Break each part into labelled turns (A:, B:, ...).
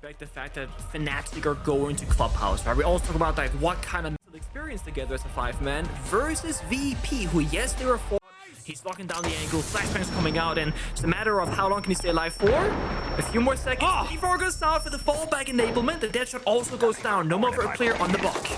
A: The fact that Fnatic are going to Clubhouse, right? We also talk about like what kind of mental experience together as a 5-man versus VP, who yes, they were 4. He's locking down the angle, flashbangs coming out, and it's a matter of how long can he stay alive for? A few more seconds. Before goes down for the fallback enablement. The dead shot also goes down. No more for a player on the block.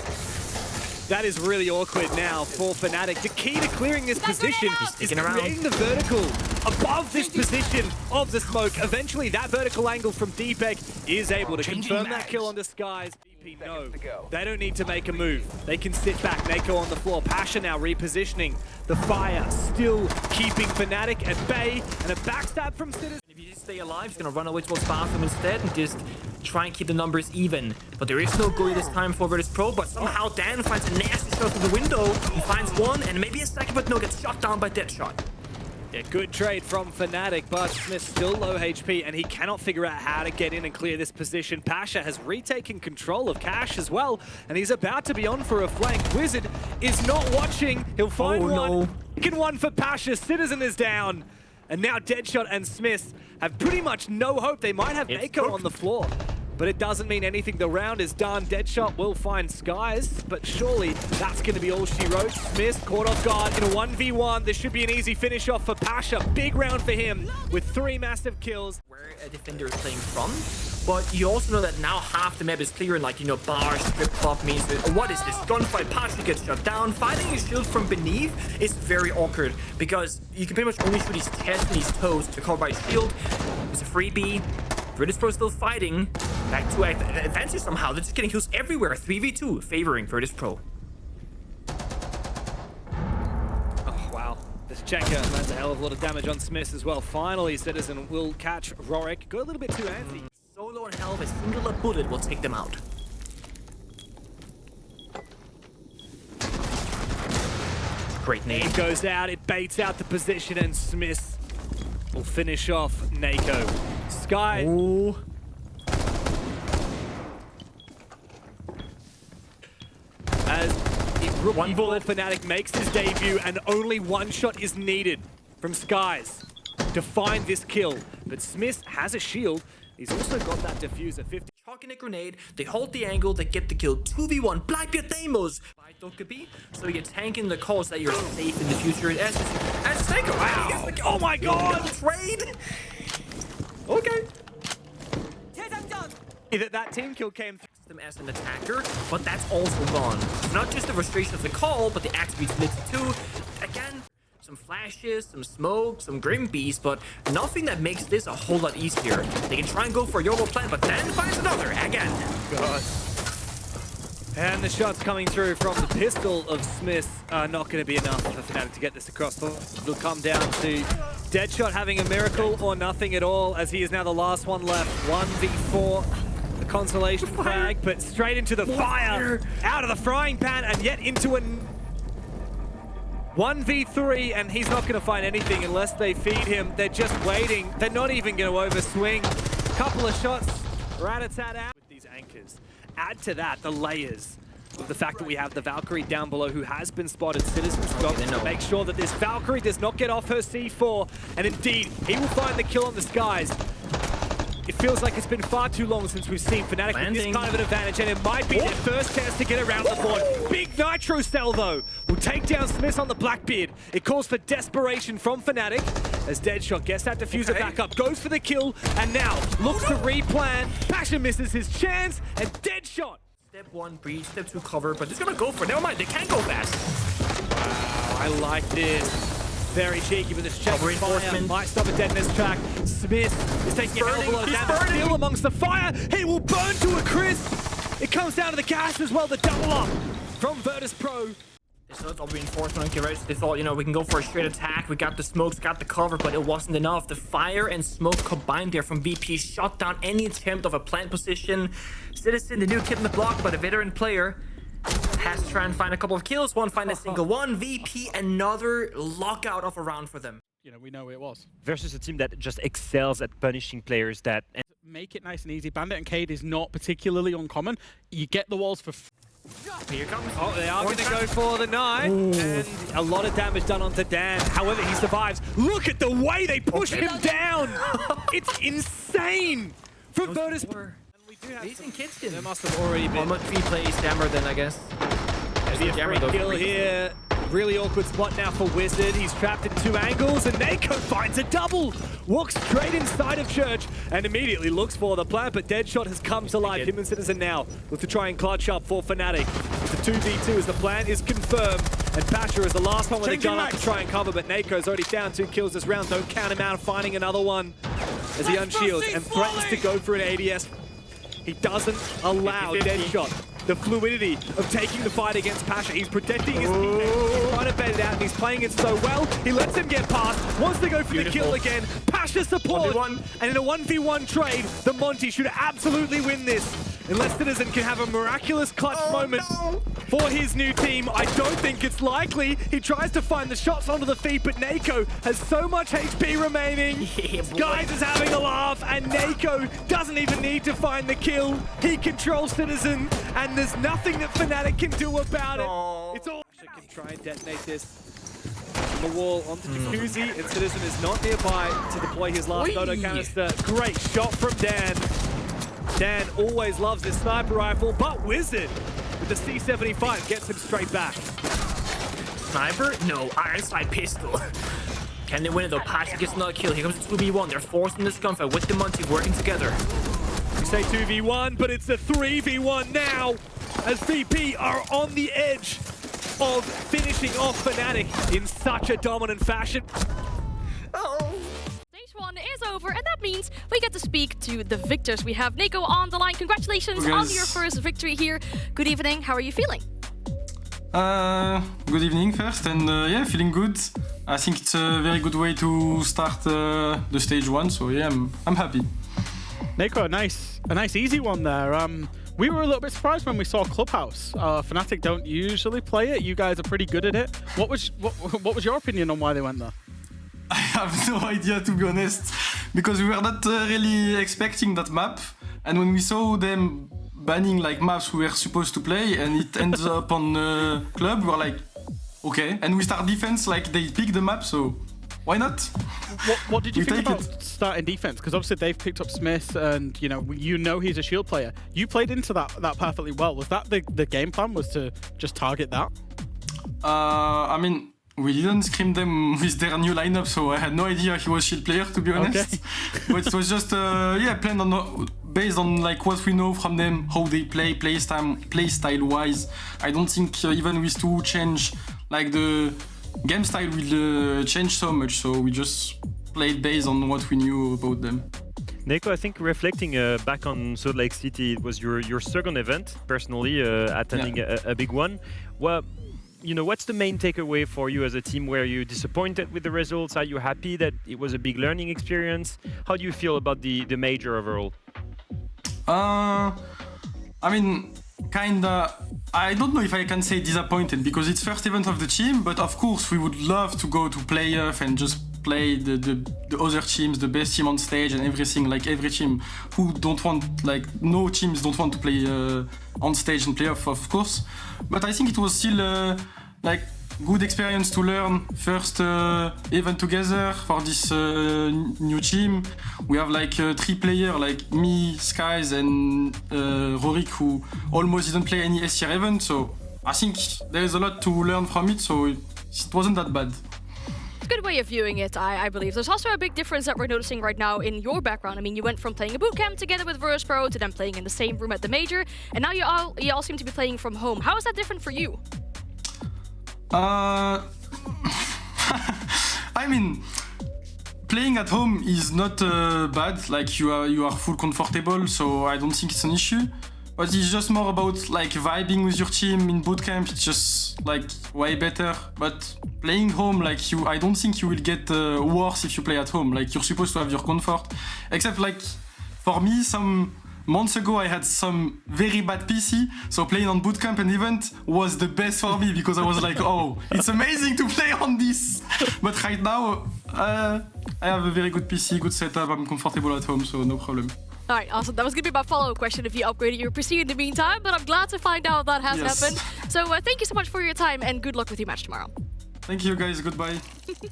B: That is really awkward now for Fnatic. The key to clearing this position is creating the vertical above this position of the smoke. Eventually, that vertical angle from Deepek is able to confirm that kill on Disguise. DP, no, they don't need to make a move. They can sit back, Nako on the floor. Pasha now repositioning. The fire still keeping Fnatic at bay, and a backstab from Citizen.
A: If you just stay alive, he's gonna run away towards bathroom instead and just try and keep the numbers even. But there is no goalie this time for VirtusPro, but somehow Dan finds a nasty shot through the window. He finds one and maybe a second, but no, gets shot down by Deadshot.
B: Yeah, good trade from Fnatic, but Smith still low HP, and he cannot figure out how to get in and clear this position. Pasha has retaken control of Cash as well, and he's about to be on for a flank. Wizard is not watching. He'll find one.
A: No.
B: Second one for Pasha. Citizen is down. And now Deadshot and Smith have pretty much no hope. They might have Nako on the floor, but it doesn't mean anything. The round is done. Deadshot will find Skies, but surely that's going to be all she wrote. Smith caught off guard in a 1v1. This should be an easy finish off for Pasha. Big round for him with 3 massive kills.
A: Where a defender is playing from, but you also know that now half the map is clear, and like, you know, bar, strip club means that, what is this? Gunfight, Pasha gets shut down. Fighting his shield from beneath is very awkward because you can pretty much only shoot his chest and his toes to cover by his shield. It's a freebie. VirtusPro still fighting. Back to advantage somehow. They're just getting kills everywhere. 3v2 favoring VirtusPro.
B: Oh, wow. This Checker lands a hell of a lot of damage on Smith as well. Finally, Citizen will catch Rorik. Go a little bit too antsy.
A: So low on health, a singular bullet will take them out. Great nade.
B: It goes out, it baits out the position, and Smith will finish off Nako. Sky.
A: Ooh.
B: As one bullet Fnatic makes his debut, and only one shot is needed from Skies to find this kill. But Smith has a shield. He's also got that diffuser. 50.
A: Chalking a grenade, they hold the angle, they get the kill. 2v1, Blackbeard Deimos by Dokkaebi. So you're tanking the calls that you're safe in the future. As Nako, wow.
B: Oh my god!
A: Trade! Okay.
B: That team kill came through
A: Them as an attacker, but that's also gone. Not just the frustration of the call, but the attributes split too. Again, some flashes, some smoke, some Grim Beast, but nothing that makes this a whole lot easier. They can try and go for a YOLO plan, but then finds another again.
B: God. And the shots coming through from the pistol of Smith are not going to be enough for Fnatic to get this across. It'll come down to Deadshot having a miracle or nothing at all, as he is now the last one left. 1v4. The consolation flag, but straight into the fire, out of the frying pan, and yet into a 1v3, and he's not going to find anything unless they feed him. They're just waiting. They're not even going to overswing. Couple of shots, rat-a-tat out with these anchors. Add to that the layers of the fact that we have the Valkyrie down below who has been spotted. Citizen's job to make sure that this Valkyrie does not get off her C4, and indeed, he will find the kill on the Skies. It feels like it's been far too long since we've seen Fnatic with this kind of an advantage, and it might be their first chance to get around the board. Big Nitro Cell, though, will take down Smith on the Blackbeard. It calls for desperation from Fnatic as Deadshot gets that diffuser back up, goes for the kill, and now looks to replan. Pasha misses his chance, and Deadshot.
A: Step 1 breach, step 2 cover, but he's gonna go for it. Never mind, they can't go fast.
B: Wow, I like this. Very cheeky with this check. Reinforcement might stop a deadness track. Smith is taking a hell of a lot of damage. Still amongst the fire. He will burn to a crisp. It comes down to the gas as well. The double up from VirtusPro.
A: There's no double reinforcement on Geralt. They thought, you know, we can go for a straight attack. We got the smokes, got the cover, but it wasn't enough. The fire and smoke combined there from BP shut down any attempt of a plant position. Citizen, the new kid in the block, but a veteran player, has to try and find a couple of kills. One find a single one. VP, another lockout of a round for them.
C: You know, we know who it was.
D: Versus a team that just excels at punishing players that...
C: Make it nice and easy. Bandit and Cade is not particularly uncommon. You get the walls for...
A: Here comes.
B: Oh, they are going to go for the knife. And a lot of damage done onto Dan. However, he survives. Look at the way they push him down. It's insane from VirtusPro.
A: He's in kitchen.
B: There must have already been
A: Almost 3 plays Jammer then, I guess.
B: maybe a free kill here. Really awkward spot now for Wizard. He's trapped in 2 angles, and Nako finds a double. Walks straight inside of Church and immediately looks for the plant, but Deadshot has come to life. Him and Citizen now look to try and clutch up for Fnatic. It's a 2v2 as the plant is confirmed, and Pasha is the last one with a gun up to try and cover, but Nako's already down 2 kills this round. Don't count him out, finding another one as he unshields and threatens to go for an ADS. He doesn't allow Deadshot the fluidity of taking the fight against Pasha. He's protecting his teammate. He's trying to bait it out, and he's playing it so well. He lets him get past, wants to go for the kill again. Pasha support, and in a 1v1 trade, the Monty should absolutely win this. Unless Citizen can have a miraculous clutch moment for his new team. I don't think it's likely. He tries to find the shots onto the feet, but Nako has so much HP remaining. Skies is having a laugh, and Nako doesn't even need to find the kill. He controls Citizen, and there's nothing that Fnatic can do about it. It's all Pasha can try and detonate this on the wall onto Jacuzzi, and Citizen is not nearby to deploy his last auto canister. Great shot from Dan. Dan always loves his sniper rifle, but Wizard with the C75 gets him straight back.
A: Sniper? No, Iron Sight pistol. Can they win it though? Pasha gets another kill. Here comes the 2v1. They're forcing this gunfight with the Monty working together.
B: You say 2v1, but it's a 3v1 now, as VP are on the edge of finishing off Fnatic in such a dominant fashion.
E: Stage 1 is over, and that means we get to speak to the victors. We have Nako on the line. Congratulations on your first victory here. Good evening. How are you feeling?
F: Good evening first, and yeah, feeling good. I think it's a very good way to start the stage 1, so yeah, I'm happy.
C: Nako, a nice easy one there. We were a little bit surprised when we saw Clubhouse. Fnatic don't usually play it. You guys are pretty good at it. What was your opinion on why they went there?
F: I have no idea, to be honest, because we were not really expecting that map, and when we saw them banning like maps we were supposed to play and it ends up on club, we were like, okay, and we start defense like they picked the map, so why not?
C: What did you think about starting defense? Because obviously they've picked up Smith, and you know he's a shield player. You played into that perfectly well. Was that the game plan? Was to just target that?
F: I mean, we didn't scream them with their new lineup, so I had no idea he was shield player, to be honest. But it was just yeah, planned on based on like what we know from them, how they play style wise. I don't think even with 2 change, like the game style will change so much. So we just played based on what we knew about them.
D: Nako, I think reflecting back on Salt Lake City, it was your second event, personally, attending a big one. Well, you know, what's the main takeaway for you as a team? Were you disappointed with the results? Are you happy that it was a big learning experience? How do you feel about the major overall?
F: I mean, kinda. I don't know if I can say disappointed because it's first event of the team, but of course we would love to go to playoff and just play the other teams, the best team on stage and everything. Like every team who don't want, like no teams don't want to play on stage and playoff, of course. But I think it was still like good experience to learn first event together for this new team. We have like 3 players like me, Skies and Rorik who almost didn't play any S tier event, so I think there's a lot to learn from it, so it wasn't that bad.
E: It's a good way of viewing it, I believe. There's also a big difference that we're noticing right now in your background. I mean, you went from playing a bootcamp together with VirtusPro to then playing in the same room at the major, and now you all seem to be playing from home. How is that different for you?
F: I mean, playing at home is not bad. Like you are full comfortable, so I don't think it's an issue. But it's just more about like vibing with your team in bootcamp. It's just like way better. But playing home, like I don't think you will get worse if you play at home. Like you're supposed to have your comfort. Except like for me, some months ago I had some very bad PC, so playing on bootcamp and event was the best for me because I was like, oh, it's amazing to play on this. But right now, I have a very good PC, good setup, I'm comfortable at home, so no problem.
E: Alright, awesome. That was going to be my follow-up question if you upgraded your PC in the meantime, but I'm glad to find out that has happened. So thank you so much for your time and good luck with your match tomorrow.
F: Thank you guys, goodbye.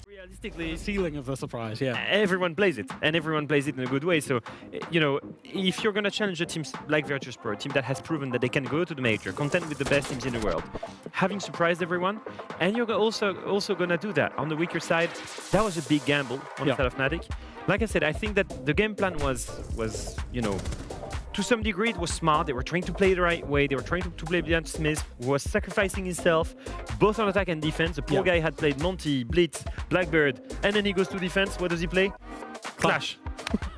D: Realistically,
C: Ceiling of the surprise, yeah.
D: everyone plays it, and everyone plays it in a good way. So, you know, if you're going to challenge a team like VirtusPro, a team that has proven that they can go to the major, contend with the best teams in the world, having surprised everyone, and you're also going to do that on the weaker side, that was a big gamble on the side of Fnatic. Like I said, I think that the game plan was you know, to some degree it was smart. They were trying to play the right way. They were trying to play beyond Smith, who was sacrificing himself, both on attack and defense. The poor guy had played Monty, Blitz, Blackbird, and then he goes to defense. What does he play? Clash.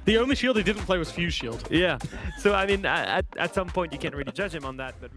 C: The only shield he didn't play was Fuse Shield.
D: Yeah. So, I mean, at some point you can't really judge him on that. But